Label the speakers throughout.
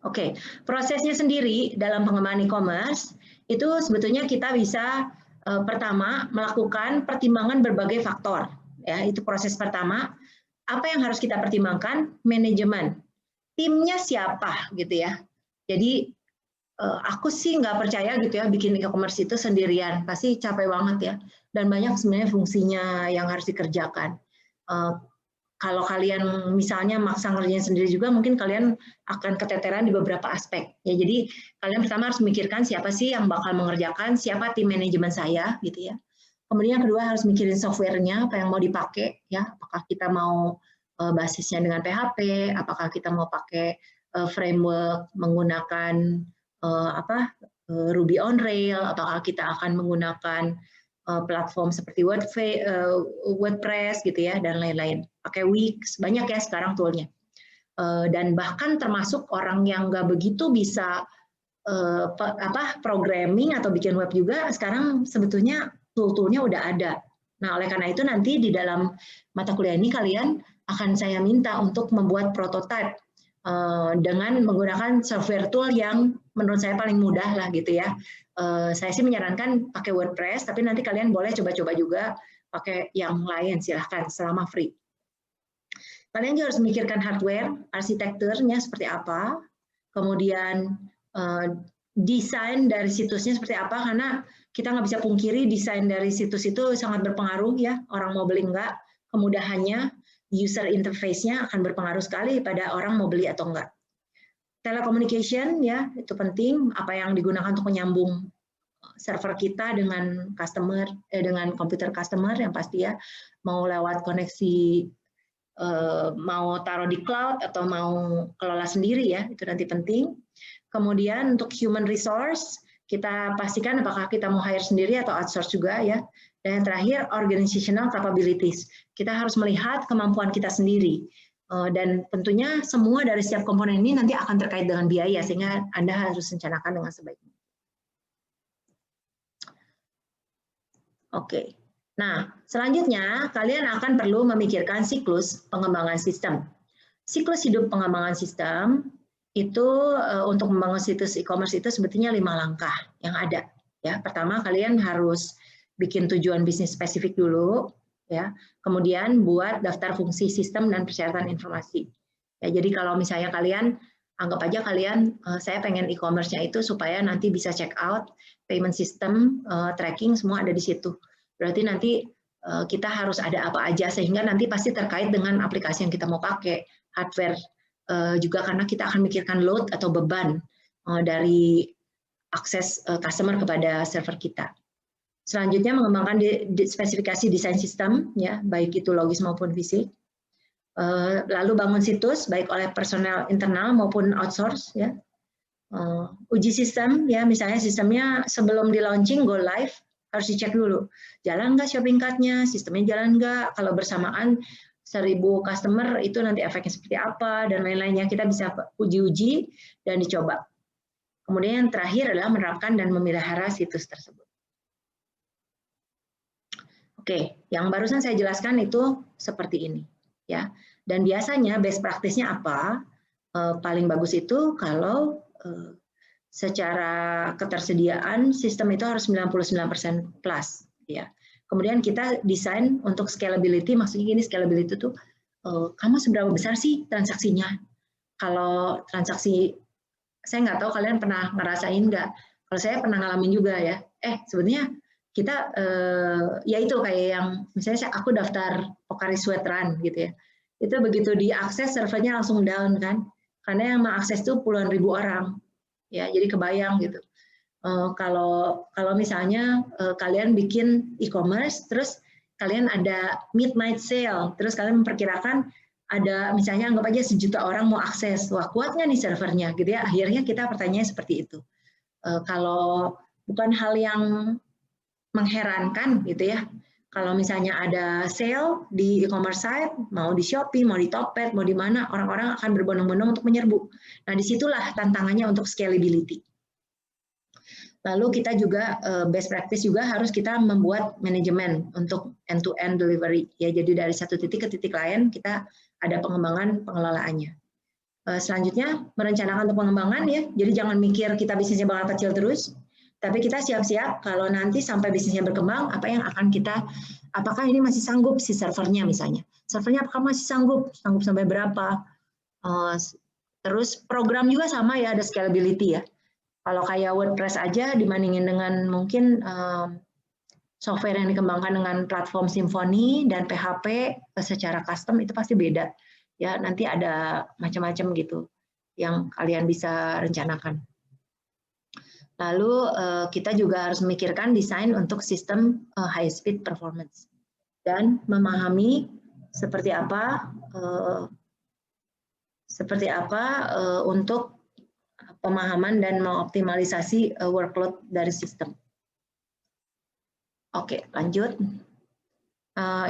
Speaker 1: Oke, prosesnya sendiri dalam pengembangan e-commerce itu sebetulnya kita bisa pertama melakukan pertimbangan berbagai faktor. Ya, itu proses pertama. Apa yang harus kita pertimbangkan? Manajemen. Timnya siapa gitu ya. Jadi aku sih nggak percaya gitu ya bikin e-commerce itu sendirian, pasti capek banget ya. Dan banyak sebenarnya fungsinya yang harus dikerjakan. Kalau kalian misalnya maksa ngerjain sendiri juga, mungkin kalian akan keteteran di beberapa aspek. Ya, jadi kalian pertama harus memikirkan siapa sih yang bakal mengerjakan, siapa tim manajemen saya, gitu ya. Kemudian yang kedua harus mikirin softwarenya, apa yang mau dipakai, ya. Apakah kita mau basisnya dengan PHP, apakah kita mau pakai framework menggunakan Ruby on Rails, apakah kita akan menggunakan platform seperti WordPress gitu ya, dan lain-lain. Pakai Wix, banyak ya sekarang toolnya. Dan bahkan termasuk orang yang nggak begitu bisa programming atau bikin web juga, sekarang sebetulnya tool-toolnya udah ada. Nah, oleh karena itu nanti di dalam mata kuliah ini kalian akan saya minta untuk membuat prototype dengan menggunakan software tool yang menurut saya paling mudah lah gitu ya. Saya sih menyarankan pakai WordPress, tapi nanti kalian boleh coba-coba juga pakai yang lain, silahkan selama free. Kalian juga harus memikirkan hardware, arsitekturnya seperti apa, kemudian desain dari situsnya seperti apa, karena kita nggak bisa pungkiri desain dari situs itu sangat berpengaruh ya, orang mau beli enggak, kemudahannya, user interface-nya akan berpengaruh sekali pada orang mau beli atau enggak. Telecommunication ya, itu penting, apa yang digunakan untuk menyambung server kita dengan customer, dengan komputer customer yang pasti ya, mau lewat koneksi, mau taruh di cloud atau mau kelola sendiri ya, itu nanti penting. Kemudian untuk human resource, kita pastikan apakah kita mau hire sendiri atau outsource juga ya. Dan yang terakhir, organizational capabilities. Kita harus melihat kemampuan kita sendiri. Dan tentunya semua dari setiap komponen ini nanti akan terkait dengan biaya, sehingga Anda harus rencanakan dengan sebaiknya. Oke. Nah, selanjutnya kalian akan perlu memikirkan siklus pengembangan sistem. Siklus hidup pengembangan sistem itu untuk membangun situs e-commerce itu sebetulnya 5 langkah yang ada. Ya, pertama kalian harus bikin tujuan bisnis spesifik dulu, ya. Kemudian buat daftar fungsi sistem dan persyaratan informasi. Ya, jadi kalau misalnya kalian anggap aja kalian saya pengen e-commerce-nya itu supaya nanti bisa check out, payment system, tracking semua ada di situ. Berarti nanti kita harus ada apa aja sehingga nanti pasti terkait dengan aplikasi yang kita mau pakai, hardware juga karena kita akan memikirkan load atau beban dari akses customer kepada server kita. Selanjutnya mengembangkan spesifikasi desain sistem, ya baik itu logis maupun fisik. Lalu bangun situs baik oleh personel internal maupun outsource, ya. Uji sistem, ya misalnya sistemnya sebelum di launching go live harus dicek dulu, jalan nggak shopping cart-nya, sistemnya jalan nggak, kalau bersamaan 1000 customer itu nanti efeknya seperti apa dan lain-lainnya kita bisa uji-uji dan dicoba. Kemudian yang terakhir adalah menerapkan dan memelihara situs tersebut. Oke, yang barusan saya jelaskan itu seperti ini, ya. Dan biasanya best practice-nya apa? Paling bagus itu kalau secara ketersediaan sistem itu harus 99% plus, ya. Kemudian kita desain untuk scalability, maksudnya ini scalability itu kamu seberapa besar sih transaksinya? Kalau transaksi, saya nggak tahu kalian pernah ngerasain nggak? Kalau saya pernah ngalamin juga ya. Sebenarnya kita ya itu kayak yang misalnya aku daftar Pocari Sweat Run gitu ya. Itu begitu diakses servernya langsung down kan? Karena yang mengakses itu puluhan ribu orang. Ya, jadi kebayang gitu. Kalau misalnya kalian bikin e-commerce, terus kalian ada midnight sale, terus kalian memperkirakan ada misalnya anggap aja 1 juta orang mau akses, wah kuat nggak nih servernya, gitu ya. Akhirnya kita pertanyaannya seperti itu. Kalau bukan hal yang mengherankan, gitu ya. Kalau misalnya ada sale di e-commerce site, mau di Shopee, mau di Tokped, mau di mana, orang-orang akan berbondong-bondong untuk menyerbu. Nah, disitulah tantangannya untuk scalability. Lalu kita juga best practice juga harus kita membuat manajemen untuk end-to-end delivery. Ya, jadi dari satu titik ke titik lain kita ada pengembangan pengelolaannya. Selanjutnya, merencanakan untuk pengembangan ya. Jadi jangan mikir kita bisnisnya bakal kecil terus, tapi kita siap-siap kalau nanti sampai bisnisnya berkembang, apa yang akan kita, apakah ini masih sanggup si servernya misalnya. Servernya apakah masih sanggup sampai berapa. Terus program juga sama ya, ada scalability ya. Kalau kayak WordPress aja dibandingin dengan mungkin software yang dikembangkan dengan platform Symfony dan PHP secara custom itu pasti beda. Ya, nanti ada macam-macam gitu yang kalian bisa rencanakan. Lalu kita juga harus memikirkan desain untuk sistem high speed performance dan memahami seperti apa untuk pemahaman dan mengoptimalisasi workload dari sistem. Oke, lanjut.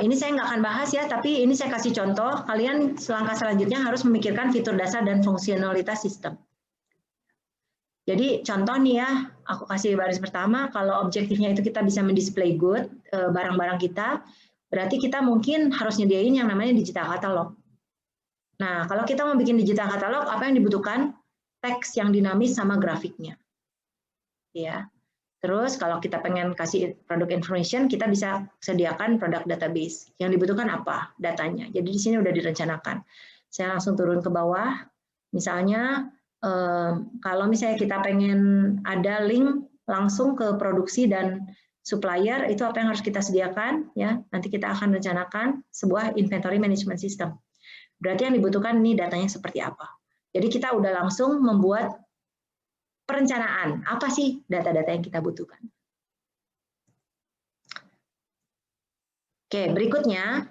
Speaker 1: Ini saya nggak akan bahas ya, tapi ini saya kasih contoh. Kalian selangkah selanjutnya harus memikirkan fitur dasar dan fungsionalitas sistem. Jadi contoh nih ya, aku kasih baris pertama, kalau objektifnya itu kita bisa mendisplay good, barang-barang kita, berarti kita mungkin harus nyediain yang namanya digital catalog. Nah, kalau kita mau bikin digital catalog, apa yang dibutuhkan? Teks yang dinamis sama grafiknya. Ya. Terus kalau kita pengen kasih product information, kita bisa sediakan product database. Yang dibutuhkan apa? Datanya. Jadi di sini udah direncanakan. Saya langsung turun ke bawah. Misalnya, kalau misalnya kita pengen ada link langsung ke produksi dan supplier, itu apa yang harus kita sediakan? Ya, nanti kita akan rencanakan sebuah inventory management system. Berarti yang dibutuhkan ini datanya seperti apa. Jadi kita udah langsung membuat perencanaan, apa sih data-data yang kita butuhkan. Oke, berikutnya,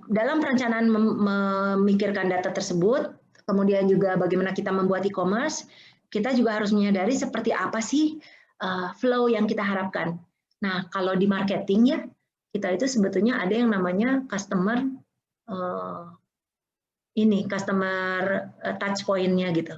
Speaker 1: dalam perencanaan memikirkan data tersebut, kemudian juga bagaimana kita membuat e-commerce, kita juga harus menyadari seperti apa sih flow yang kita harapkan. Nah, kalau di marketing ya, kita itu sebetulnya ada yang namanya customer touch point-nya gitu.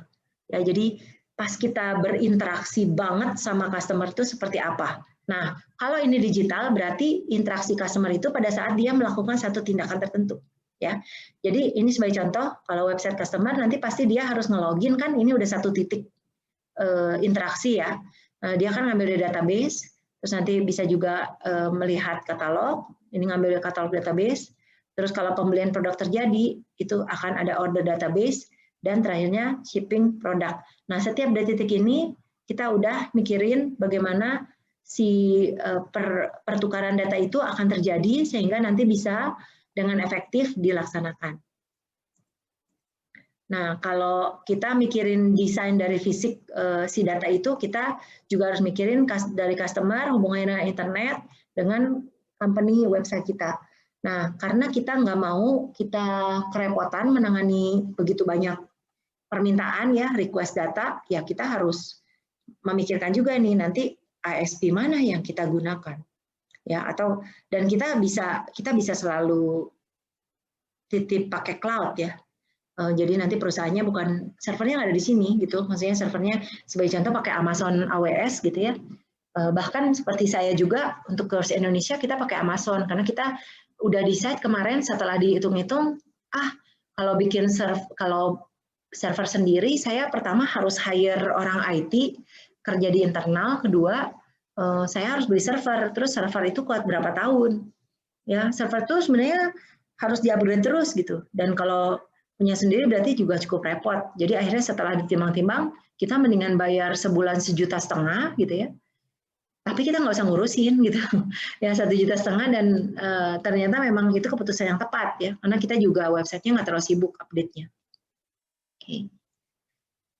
Speaker 1: Ya, jadi pas kita berinteraksi banget sama customer itu seperti apa. Nah, kalau ini digital berarti interaksi customer itu pada saat dia melakukan satu tindakan tertentu. Ya, jadi ini sebagai contoh, kalau website customer nanti pasti dia harus ngelogin kan, ini udah satu titik interaksi ya. Dia kan ngambil dari database, terus nanti bisa juga melihat katalog, ini ngambil dari katalog database. Terus kalau pembelian produk terjadi, itu akan ada order database, dan terakhirnya shipping produk. Nah, setiap dari titik ini kita udah mikirin bagaimana si pertukaran data itu akan terjadi sehingga nanti bisa dengan efektif dilaksanakan. Nah, kalau kita mikirin desain dari fisik si data itu, kita juga harus mikirin dari customer, hubungannya dengan internet, dengan company website kita. Nah, karena kita nggak mau kita kerepotan menangani begitu banyak permintaan ya, request data, ya kita harus memikirkan juga nih nanti ISP mana yang kita gunakan. Ya, atau dan kita bisa selalu titip pakai cloud ya. Jadi nanti perusahaannya bukan servernya nggak ada di sini gitu. Maksudnya servernya sebagai contoh pakai Amazon AWS gitu ya. Bahkan seperti saya juga untuk Course Indonesia kita pakai Amazon karena kita udah decide kemarin setelah dihitung-hitung, kalau server sendiri, saya pertama harus hire orang IT, kerja di internal, kedua, saya harus beli server, terus server itu kuat berapa tahun. Ya, server itu sebenarnya harus di-upgrade terus gitu, dan kalau punya sendiri berarti juga cukup repot. Jadi akhirnya setelah ditimbang-timbang, kita mendingan bayar sebulan 1,5 juta gitu ya, tapi kita nggak usah ngurusin gitu. Ya 1,5 juta dan ternyata memang itu keputusan yang tepat ya, karena kita juga websitenya nggak terlalu sibuk update-nya.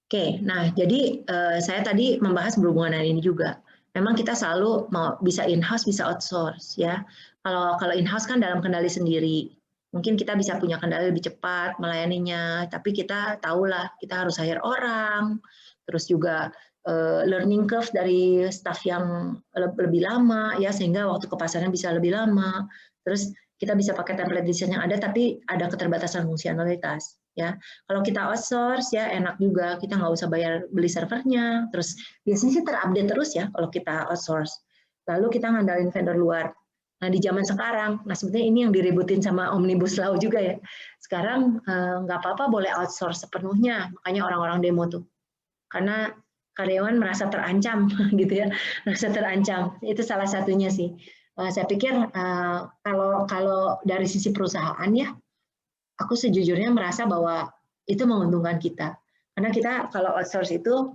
Speaker 1: Oke, nah jadi saya tadi membahas berhubungan dengan ini juga. Memang kita selalu mau bisa in-house, bisa outsource ya. Kalau in-house kan dalam kendali sendiri. Mungkin kita bisa punya kendali lebih cepat melayaninya, tapi kita tahulah kita harus hire orang, terus juga learning curve dari staff yang lebih lama ya, sehingga waktu ke pasarnya bisa lebih lama. Terus kita bisa pakai template desain yang ada, tapi ada keterbatasan fungsionalitas. Ya, kalau kita outsource ya enak juga, kita nggak usah bayar beli servernya, terus biasanya sih terupdate terus ya kalau kita outsource. Lalu kita ngandalin vendor luar. Nah, di zaman sekarang, nah sebetulnya ini yang diributin sama Omnibus Law juga ya. Sekarang nggak apa-apa boleh outsource sepenuhnya, makanya orang-orang demo tuh. Karena karyawan merasa terancam gitu ya, merasa terancam. Itu salah satunya sih. Saya pikir kalau dari sisi perusahaan ya, aku sejujurnya merasa bahwa itu menguntungkan kita. Karena kita kalau outsource itu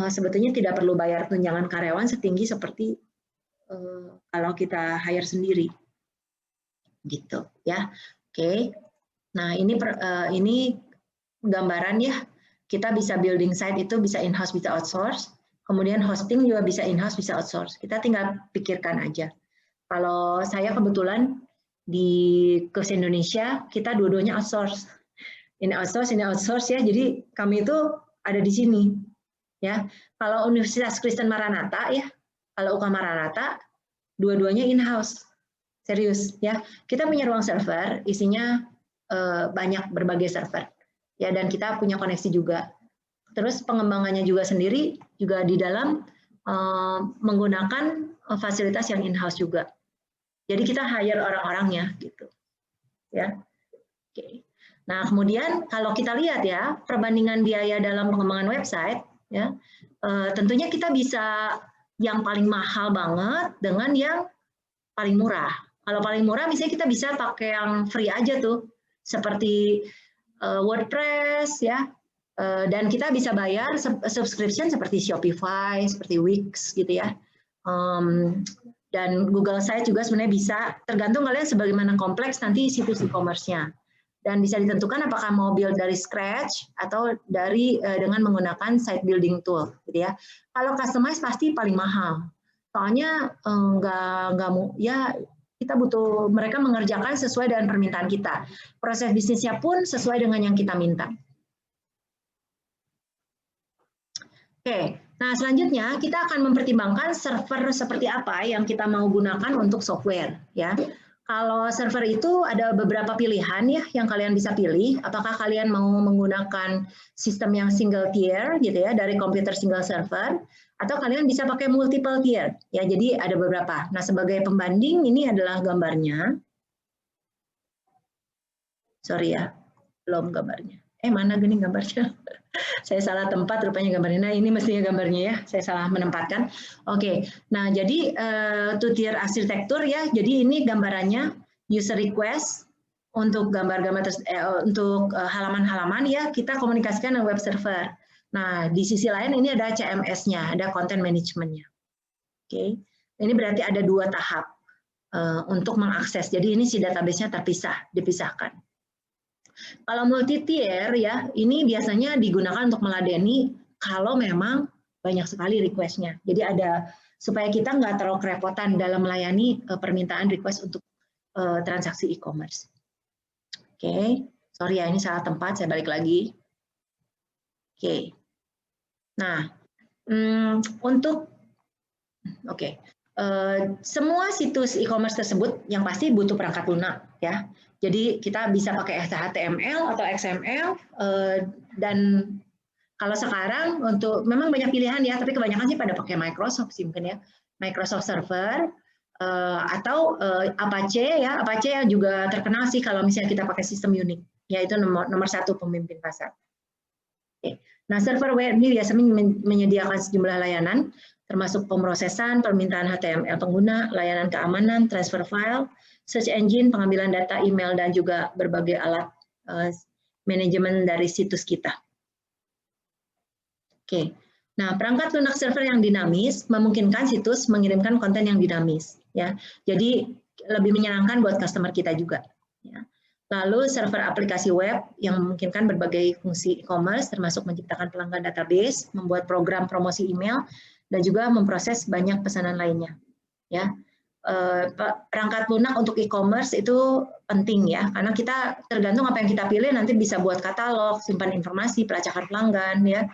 Speaker 1: sebetulnya tidak perlu bayar tunjangan karyawan setinggi seperti kalau kita hire sendiri, gitu ya. Oke, nah ini gambaran ya. Kita bisa building site itu bisa in-house, bisa outsource. Kemudian hosting juga bisa in-house, bisa outsource. Kita tinggal pikirkan aja. Kalau saya kebetulan di Kurs Indonesia, kita dua-duanya outsource. Ini outsource ya. Jadi kami itu ada di sini. Ya, kalau Universitas Kristen Maranatha ya, kalau UK Maranatha, dua-duanya in-house. Serius ya. Kita punya ruang server, isinya banyak berbagai server. Ya, dan kita punya koneksi juga. Terus pengembangannya juga sendiri juga di dalam menggunakan fasilitas yang in-house juga. Jadi kita hire orang-orangnya gitu. Ya. Oke. Nah, kemudian kalau kita lihat ya, perbandingan biaya dalam pengembangan website ya, tentunya kita bisa yang paling mahal banget dengan yang paling murah. Kalau paling murah misalnya kita bisa pakai yang free aja tuh, seperti WordPress ya, dan kita bisa bayar subscription seperti Shopify, seperti Wix gitu ya. Dan Google Sites juga sebenarnya bisa, tergantung kalian sebagaimana kompleks nanti situs e-commerce-nya. Dan bisa ditentukan apakah mau build dari scratch atau dari dengan menggunakan site building tool, gitu ya. Kalau customize pasti paling mahal. Soalnya ya kita butuh mereka mengerjakan sesuai dengan permintaan kita. Proses bisnisnya pun sesuai dengan yang kita minta. Oke, nah selanjutnya kita akan mempertimbangkan server seperti apa yang kita mau gunakan untuk software, ya. Kalau server itu ada beberapa pilihan ya yang kalian bisa pilih. Apakah kalian mau menggunakan sistem yang single tier gitu ya dari komputer single server, atau kalian bisa pakai multiple tier ya. Jadi ada beberapa. Nah sebagai pembanding ini adalah gambarnya. Sorry ya, belum gambarnya. Mana gini gambarnya? Saya salah tempat rupanya gambarnya. Nah, ini mestinya gambarnya ya. Saya salah menempatkan. Oke. Nah, jadi two-tier arsitektur ya. Jadi ini gambarannya user request untuk gambar-gambar untuk halaman-halaman ya. Kita komunikasikan dengan web server. Nah, di sisi lain ini ada CMS-nya, ada content management-nya. Oke. Ini berarti ada dua tahap untuk mengakses. Jadi ini si database-nya dipisahkan. Kalau multi-tier ya, ini biasanya digunakan untuk meladeni kalau memang banyak sekali request-nya. Jadi ada supaya kita nggak terlalu kerepotan dalam melayani permintaan request untuk transaksi e-commerce. Oke, sorry ya ini salah tempat, saya balik lagi. Oke. Nah, semua situs e-commerce tersebut yang pasti butuh perangkat lunak ya. Jadi kita bisa pakai HTML atau XML dan kalau sekarang untuk memang banyak pilihan ya, tapi kebanyakan sih pada pakai Microsoft sih mungkin ya, Microsoft Server atau Apache ya, Apache yang juga terkenal sih kalau misalnya kita pakai sistem Unix, yaitu nomor satu pemimpin pasar. Oke. Nah serverware ini biasanya menyediakan sejumlah layanan termasuk pemrosesan, permintaan HTML pengguna, layanan keamanan, transfer file, search engine, pengambilan data email, dan juga berbagai alat manajemen dari situs kita. Oke, nah perangkat lunak server yang dinamis memungkinkan situs mengirimkan konten yang dinamis, ya. Jadi lebih menyenangkan buat customer kita juga. Ya. Lalu server aplikasi web yang memungkinkan berbagai fungsi e-commerce, termasuk menciptakan pelanggan database, membuat program promosi email, dan juga memproses banyak pesanan lainnya. Ya. Perangkat lunak untuk e-commerce itu penting ya, karena kita tergantung apa yang kita pilih nanti bisa buat katalog, simpan informasi, pelacakan pelanggan ya,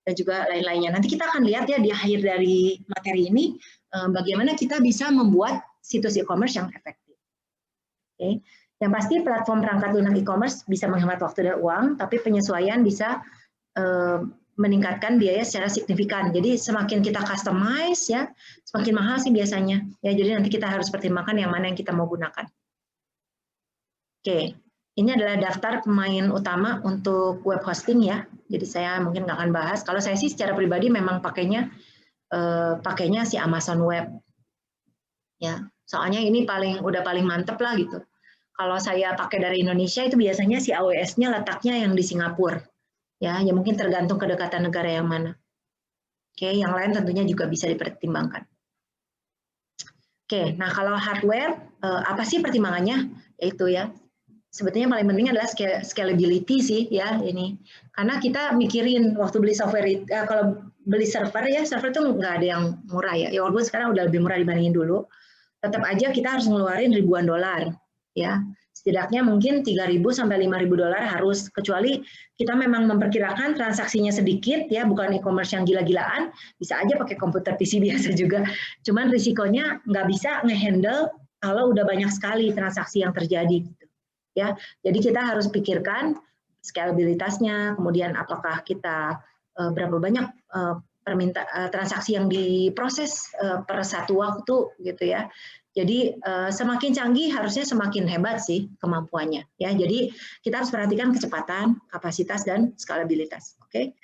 Speaker 1: dan juga lain-lainnya. Nanti kita akan lihat ya di akhir dari materi ini bagaimana kita bisa membuat situs e-commerce yang efektif. Oke. Yang pasti platform perangkat lunak e-commerce bisa menghemat waktu dan uang, tapi penyesuaian bisa meningkatkan biaya secara signifikan. Jadi semakin kita customize ya, semakin mahal sih biasanya. Ya, jadi nanti kita harus pertimbangkan yang mana yang kita mau gunakan. Oke, ini adalah daftar pemain utama untuk web hosting ya. Jadi saya mungkin nggak akan bahas. Kalau saya sih secara pribadi memang pakainya si Amazon Web. Ya, soalnya ini udah paling mantep lah gitu. Kalau saya pakai dari Indonesia itu biasanya si AWS-nya letaknya yang di Singapura. Ya mungkin tergantung kedekatan negara yang mana. Oke, yang lain tentunya juga bisa dipertimbangkan. Oke, nah kalau hardware, apa sih pertimbangannya? Yaitu ya, sebetulnya paling penting adalah scalability sih ya ini. Karena kita mikirin waktu beli software, kalau beli server ya, server itu nggak ada yang murah ya. Ya walaupun sekarang udah lebih murah dibandingin dulu, tetap aja kita harus ngeluarin ribuan dolar ya. Setidaknya mungkin 3.000 sampai 5.000 dolar harus, kecuali kita memang memperkirakan transaksinya sedikit ya, bukan e-commerce yang gila-gilaan, bisa aja pakai komputer PC biasa juga. Cuman risikonya nggak bisa ngehandle kalau udah banyak sekali transaksi yang terjadi gitu. Ya, jadi kita harus pikirkan scalabilitasnya, kemudian apakah kita berapa banyak transaksi yang diproses per satu waktu gitu ya. Jadi semakin canggih harusnya semakin hebat sih kemampuannya ya. Jadi kita harus perhatikan kecepatan, kapasitas dan skalabilitas. Oke.